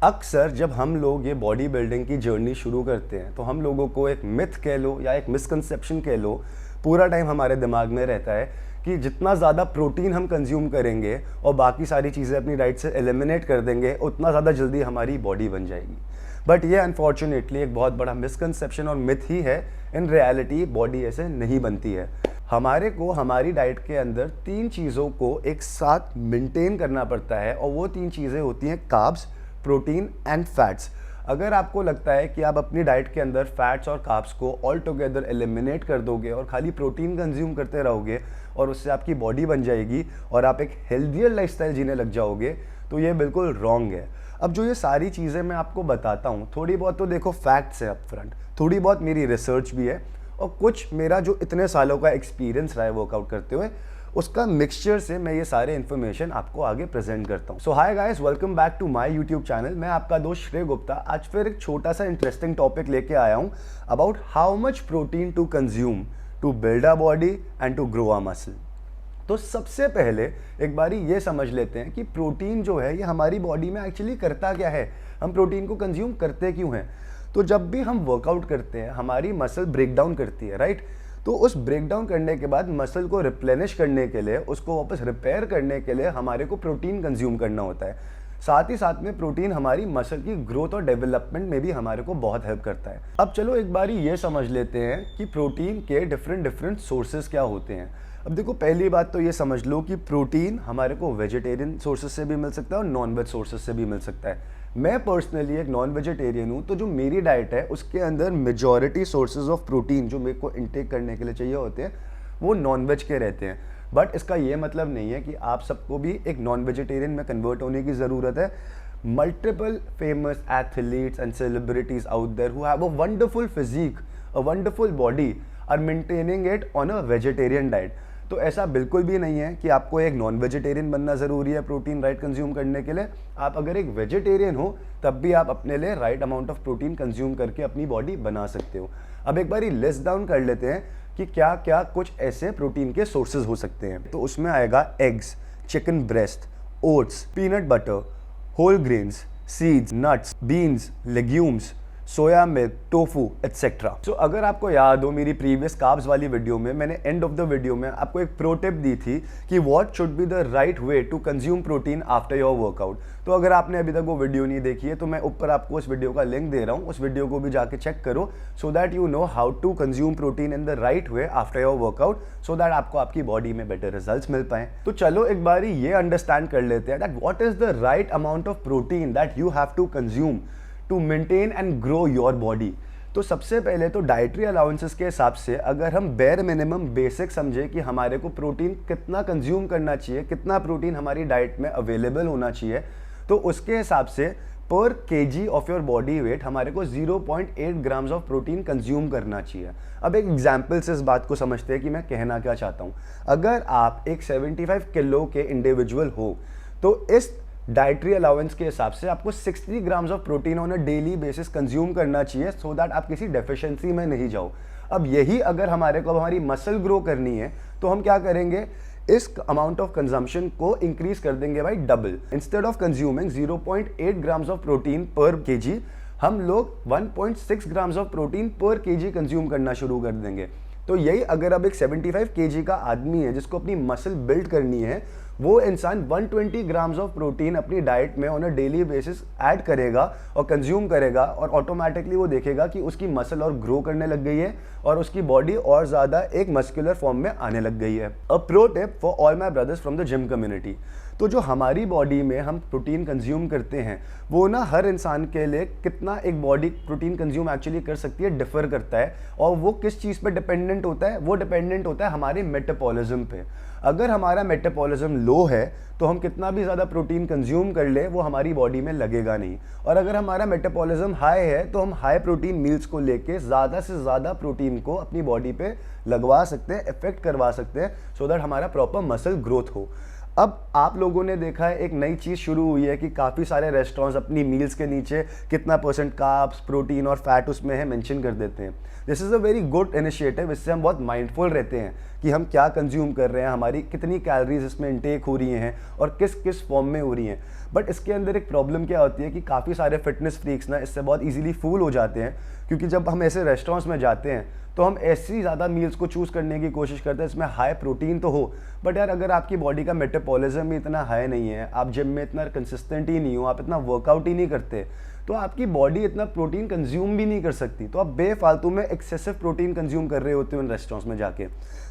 अक्सर जब हम लोग ये बॉडी बिल्डिंग की जर्नी शुरू करते हैं तो हम लोगों को एक मिथ कह लो या एक मिसकंसेप्शन कह लो, पूरा टाइम हमारे दिमाग में रहता है कि जितना ज़्यादा प्रोटीन हम कंज्यूम करेंगे और बाकी सारी चीज़ें अपनी डाइट से एलिमिनेट कर देंगे, उतना ज़्यादा जल्दी हमारी बॉडी बन जाएगी। बट ये अनफॉर्चुनेटली एक बहुत बड़ा मिसकंसेप्शन और मिथ ही है। इन रियलिटी बॉडी ऐसे नहीं बनती है। हमारे को हमारी डाइट के अंदर 3 चीज़ों को एक साथ मेंटेन करना पड़ता है और वो 3 चीज़ें होती हैं कार्ब्स, प्रोटीन एंड फैट्स। अगर आपको लगता है कि आप अपनी डाइट के अंदर फैट्स और कार्ब्स को ऑल टुगेदर एलिमिनेट कर दोगे और खाली प्रोटीन कंज्यूम करते रहोगे और उससे आपकी बॉडी बन जाएगी और आप एक हेल्दियर लाइफस्टाइल जीने लग जाओगे, तो ये बिल्कुल रॉन्ग है। अब जो ये सारी चीज़ें मैं आपको बताता हूँ, थोड़ी बहुत तो देखो फैक्ट्स है अप फ्रंट, थोड़ी बहुत मेरी रिसर्च भी है और कुछ मेरा जो इतने सालों का एक्सपीरियंस रहा है वर्कआउट करते हुए, उसका मिक्सचर से मैं ये सारे इन्फॉर्मेशन आपको आगे प्रेजेंट करता हूँ। So hi guys, welcome back to my YouTube channel. मैं आपका दोस्त श्रेय गुप्ता आज फिर एक छोटा सा इंटरेस्टिंग टॉपिक लेके आया हूँ about how much protein to consume to build a body and to grow a muscle. तो सबसे पहले एक बारी ये समझ लेते हैं कि प्रोटीन जो है ये हमारी बॉडी में एक्चुअली करता क्या है, हम प्रोटीन को कंज्यूम करते क्यों हैं। तो जब भी हम वर्कआउट करते हैं हमारी मसल ब्रेक डाउन करती है, राइट। तो उस ब्रेक डाउन करने के बाद मसल को रिप्लेनिश करने के लिए, उसको वापस रिपेयर करने के लिए हमारे को प्रोटीन कंज्यूम करना होता है। साथ ही साथ में प्रोटीन हमारी मसल की ग्रोथ और डेवलपमेंट में भी हमारे को बहुत हेल्प करता है। अब चलो एक बारी ये समझ लेते हैं कि प्रोटीन के डिफरेंट सोर्सेज क्या होते हैं। अब देखो, पहली बात तो ये समझ लो कि प्रोटीन हमारे को वेजिटेरियन सोर्सेज से भी मिल सकता है और नॉन वेज सोर्सेज से भी मिल सकता है। मैं पर्सनली एक नॉन वेजिटेरियन हूँ, तो जो मेरी डाइट है उसके अंदर मेजॉरिटी सोर्सेज ऑफ प्रोटीन जो मेरे को इंटेक करने के लिए चाहिए होते हैं वो नॉन वेज के रहते हैं। बट इसका ये मतलब नहीं है कि आप सबको भी एक नॉन वेजिटेरियन में कन्वर्ट होने की ज़रूरत है। Multiple famous athletes and celebrities out there who have a wonderful physique, a wonderful body are maintaining it on a vegetarian diet. तो ऐसा बिल्कुल भी नहीं है कि आपको एक नॉन वेजिटेरियन बनना ज़रूरी है प्रोटीन राइट कंज्यूम करने के लिए। आप अगर एक वेजिटेरियन हो तब भी आप अपने लिए right amount of protein consume करके अपनी बॉडी बना सकते हो। अब एक बार लिस्ट डाउन कर लेते हैं कि क्या क्या कुछ ऐसे प्रोटीन के सोर्सेज हो सकते हैं। तो उसमें आएगा eggs, chicken breast, oats, peanut butter, whole grains, seeds, nuts, beans, legumes, soya milk, tofu etcetera. So अगर आपको याद हो मेरी प्रीवियस कार्ब्स वाली वीडियो में मैंने एंड ऑफ द वीडियो में आपको एक प्रो टिप दी थी कि what should be the right way to consume protein after your workout. तो अगर आपने अभी तक वो वीडियो नहीं देखी है तो मैं ऊपर आपको उस वीडियो का लिंक दे रहा हूँ, उस वीडियो को भी जाके चेक करो so that you know how to consume protein in the right way after your workout, so that आपको आपकी बॉडी में बेटर रिजल्ट्स मिल पाए। तो चलो एक बारी ये अंडरस्टैंड कर लेते हैं that what is the right amount of protein that you have to consume to maintain and grow your body. तो सबसे पहले तो डाइटरी अलाउंसेस के हिसाब से अगर हम बेयर मिनिमम बेसिक समझे कि हमारे को प्रोटीन कितना कंज्यूम करना चाहिए, कितना प्रोटीन हमारी डाइट में अवेलेबल होना चाहिए, तो उसके हिसाब से पर KG of your body weight हमारे को 0.8 ग्राम्स ऑफ प्रोटीन कंज्यूम करना चाहिए। अब एक एग्जाम्पल से इस बात को समझते हैं कि मैं कहना क्या चाहता हूँ। अगर आप एक 75 किलो के इंडिविजुअल हो तो इस डाइटरी अलाउंस के हिसाब से आपको 60 grams of protein on a daily basis consume करना चाहिए सो दैट आप किसी डेफिशिएंसी में नहीं जाओ। अब यही अगर हमारे को हमारी मसल ग्रो करनी है तो हम क्या करेंगे, इस अमाउंट ऑफ कंजम्पशन को इंक्रीज कर देंगे भाई double. Instead of consuming 0.8 grams of protein पर केजी, हम लोग 1.6 ग्राम्स ऑफ प्रोटीन पर केजी कंज्यूम करना शुरू कर देंगे। तो यही अगर अब एक 75 केजी का आदमी है जिसको अपनी मसल बिल्ड करनी है, वो इंसान 120 ग्राम्स ऑफ प्रोटीन अपनी डाइट में on a daily basis add करेगा और कंज्यूम करेगा और ऑटोमेटिकली वो देखेगा कि उसकी मसल और ग्रो करने लग गई है और उसकी बॉडी और ज़्यादा एक मस्कुलर फॉर्म में आने लग गई है। A pro tip for all my brothers from the gym community. तो जो हमारी बॉडी में हम प्रोटीन कंज्यूम करते हैं वो ना हर इंसान के लिए कितना एक बॉडी प्रोटीन कंज्यूम एक्चुअली कर सकती है डिफर करता है। और वो किस चीज़ पे डिपेंडेंट होता है, वो डिपेंडेंट होता है हमारे मेटाबॉलिज्म पे। अगर हमारा मेटाबॉलिज्म लो है तो हम कितना भी ज़्यादा प्रोटीन कंज्यूम कर ले वो हमारी बॉडी में लगेगा नहीं। और अगर हमारा मेटाबॉलिज्म हाई है तो हम हाई प्रोटीन मील्स को लेके ज़्यादा से ज़्यादा प्रोटीन को अपनी बॉडी पे लगवा सकते हैं, इफेक्ट करवा सकते हैं सो दैट हमारा प्रॉपर मसल ग्रोथ हो। अब आप लोगों ने देखा है एक नई चीज़ शुरू हुई है कि काफ़ी सारे रेस्टोरेंट्स अपनी मील्स के नीचे कितना % कार्ब्स, प्रोटीन और फैट उसमें है मेंशन कर देते हैं। This is a very good initiative. इससे हम बहुत माइंडफुल रहते हैं कि हम क्या कंज्यूम कर रहे हैं, हमारी कितनी कैलोरीज इसमें इंटेक हो रही हैं और किस किस फॉर्म में हो रही हैं। बट इसके अंदर एक प्रॉब्लम क्या होती है कि काफ़ी सारे फिटनेस फ्रीक्स ना इससे बहुत ईजिली फूल हो जाते हैं, क्योंकि जब हम ऐसे रेस्टोरेंट्स में जाते हैं तो हम ऐसी ज़्यादा मील्स को चूज़ करने की कोशिश करते हैं इसमें हाई प्रोटीन तो हो, बट यार अगर आपकी बॉडी का मेटाबॉलिज्म ही इतना हाई नहीं है, आप जिम में इतना कंसिस्टेंट ही नहीं हो, आप इतना वर्कआउट ही नहीं करते, तो आपकी बॉडी इतना प्रोटीन कंज्यूम भी नहीं कर सकती। तो आप बेफालतू में एक्सेसिव प्रोटीन कंज्यूम कर रहे होते हो इन रेस्टोरेंट्स में जाके।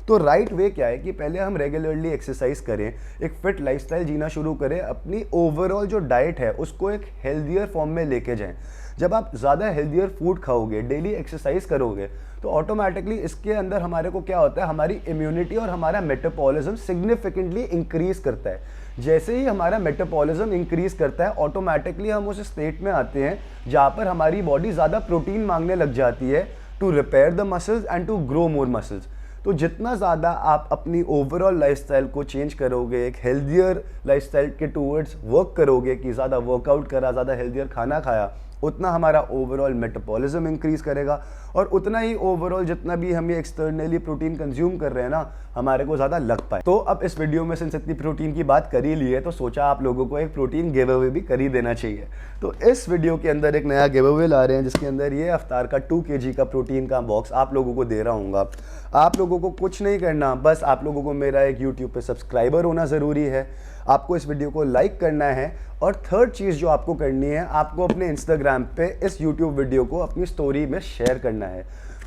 तो राइट वे क्या है कि पहले हम रेगुलरली एक्सरसाइज करें, एक फिट लाइफस्टाइल जीना शुरू करें, अपनी ओवरऑल जो डाइट है उसको एक हेल्दियर फॉर्म में लेके जाएं। जब आप ज़्यादा हेल्दियर फूड खाओगे, डेली एक्सरसाइज करोगे, तो ऑटोमेटिकली इसके अंदर हमारे को क्या होता है, हमारी इम्यूनिटी और हमारा मेटाबॉलिज्म सिग्निफिकेंटली इंक्रीज करता है। जैसे ही हमारा मेटाबॉलिज्म इंक्रीज करता है, ऑटोमेटिकली हम उस स्टेट में आते हैं जहाँ पर हमारी बॉडी ज़्यादा प्रोटीन मांगने लग जाती है to repair the muscles and to grow more muscles. तो जितना ज़्यादा आप अपनी ओवरऑल लाइफस्टाइल को चेंज करोगे, एक हेल्दियर लाइफस्टाइल के टूवर्ड्स वर्क करोगे कि ज़्यादा वर्कआउट करा, ज़्यादा हेल्दियर खाना खाया, उतना हमारा ओवरऑल मेटाबॉलिज्म इंक्रीज करेगा और उतना ही ओवरऑल जितना भी हम ये एक्सटर्नली प्रोटीन कंज्यूम कर रहे हैं ना, हमारे को ज़्यादा लग पाए। तो अब इस वीडियो में सिंस इतनी प्रोटीन की बात कर ही ली है, तो सोचा आप लोगों को एक प्रोटीन गिव अवे भी कर ही देना चाहिए। तो इस वीडियो के अंदर एक नया गिव अवे ला रहे हैं, जिसके अंदर ये अफ्तार का 2 kg का प्रोटीन का बॉक्स आप लोगों को दे रहा हूँ। आप लोगों को कुछ नहीं करना, बस आप लोगों को मेरा एक यूट्यूब पे सब्सक्राइबर होना ज़रूरी है, आपको इस वीडियो को लाइक करना है, और थर्ड चीज़ जो आपको करनी है, आपको अपने इंस्टाग्राम पे इस यूट्यूब वीडियो को अपनी स्टोरी में शेयर करना है।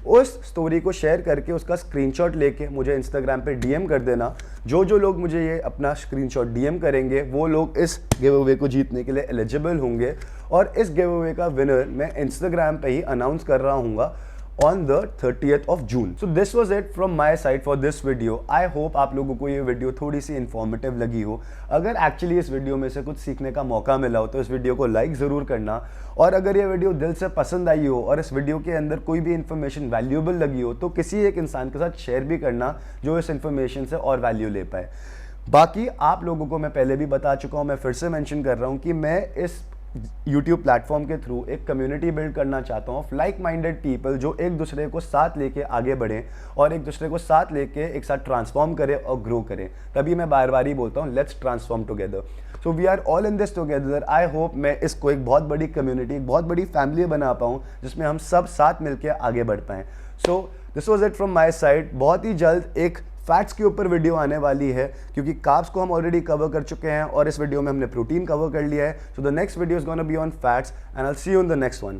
उस स्टोरी को शेयर करके उसका स्क्रीनशॉट लेके मुझे इंस्टाग्राम पे डीएम कर देना। जो लोग मुझे ये अपना स्क्रीनशॉट डीएम करेंगे, वो लोग इस गिव अवे को जीतने के लिए एलिजिबल होंगे, और इस गिव अवे का विनर मैं इंस्टाग्राम पे ही अनाउंस कर रहा हूँ on the 30th of June. So this was it from my side for this video. I hope आप लोगों को ये वीडियो थोड़ी सी इन्फॉर्मेटिव लगी हो। अगर एक्चुअली इस वीडियो में से कुछ सीखने का मौका मिला हो तो इस वीडियो को लाइक ज़रूर करना, और अगर ये वीडियो दिल से पसंद आई हो और इस वीडियो के अंदर कोई भी इन्फॉर्मेशन वैल्यूएबल लगी हो तो किसी एक इंसान के साथ शेयर भी करना जो इस इन्फॉर्मेशन से और वैल्यू ले पाए। बाकी आप लोगों को मैं पहले भी बता चुका हूँ, मैं फिर से मेंशन कर रहा हूँ कि मैं इस YouTube प्लेटफॉर्म के थ्रू एक कम्युनिटी बिल्ड करना चाहता हूँ ऑफ लाइक माइंडेड पीपल, जो एक दूसरे को साथ लेके आगे बढ़ें और एक दूसरे को साथ लेके एक साथ ट्रांसफॉर्म करें और ग्रो करें। तभी मैं बार बार ही बोलता हूँ let's transform together. So we are all in this together. I hope मैं इसको एक बहुत बड़ी कम्युनिटी, एक बहुत बड़ी फैमिली बना पाऊँ जिसमें हम सब साथ मिलकर आगे बढ़ पाएँ। So this was it from my side. बहुत ही जल्द एक फैट्स के ऊपर वीडियो आने वाली है, क्योंकि कार्ब्स को हम ऑलरेडी कवर कर चुके हैं और इस वीडियो में हमने प्रोटीन कवर कर लिया है। So the next video is gonna be on fats and I will see you in the next one.